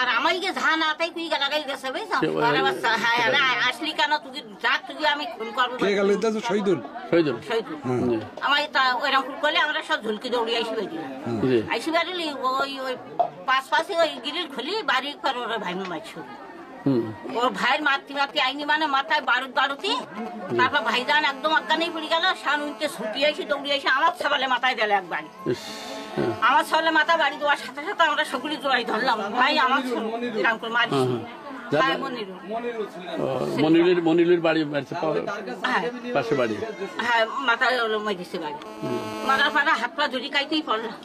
আর আমাকে ঝা না তাই তুই লাগাই গেছে বুঝছো আসলি কেন তুই যা তুই আমি খুন করবো শহীদুল আমার ওইরকম করলে আমরা সব ঝুলকি দৌড়ি আইসি বেরিয়ে আইসি বেরিলি ওই পাশে ওই গিরিল খুলি বাড়ি করে ওরা ভাই মারছো ওর ভাইয়ের মারতে আইনি মানে মাথায় বারুতি তারপর ভাইজান একদম অজ্ঞানেই পড়ে গেল সানুনতে ছুটি আইসি দৌড়ি আইসি আমার সবালে মাথায় দিল একবার আমার সবালে মাথা বাড়ি দেওয়ার সাথে সাথে আমরা সকলে জোড়াই ধরলাম ভাই আমার এরকম করে মারি মনিরুলের বাড়ি পাশে বাড়ি হ্যাঁ মাথা মেরেছে বাড়ি মারার পরে হাত পা জড়ি কাইতেই পড়লাম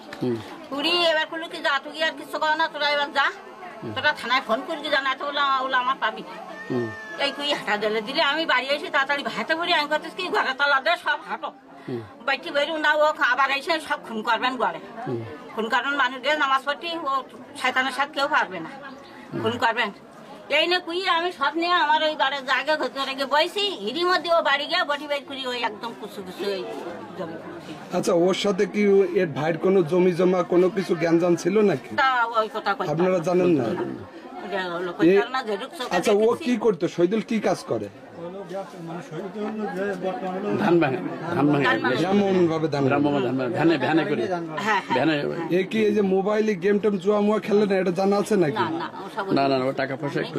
পুরি এবার করলো কি যা তুই আর কিছু কর না তোরা এবার যা তোরা থানায় ফোন করি জানা তো ওগুলো আমার পাবি এই তুই হাঁটা দিলে আমি বাড়ি এসে তাড়াতাড়ি ভাইতে পড়ি আমি করতেছি কি ঘরে তলা দিয়ে সব হাঁটো বাইটি বেরু না ও আবার এসে সব খুন করবেন ঘরে খুন করবেন মানুষদের নামাজ পড়ি ও শয়তানের সাথে কেউ পারবে না খুন করবেন এই না কুই আমি সব নিয়ে আমার ওই বাড়ির জায়গা ঘরে গিয়ে বইছি এরই মধ্যে ও বাড়ি গিয়ে বটি বাইর করি ওই একদম কুচু ওই জমি। আচ্ছা ওর সাথে কি এর ভাইয়ের কোনো জমি জমা কোনো কিছু জ্ঞান ছিল নাকি ওই কথা আপনারা জানেন না? আচ্ছা ও কি করতো শহীদুল কি কাজ করে? মোবাইলে গেম টেম জুয়া মুয়া খেলে না এটা জানা আছে নাকি? না না টাকা পয়সা একটু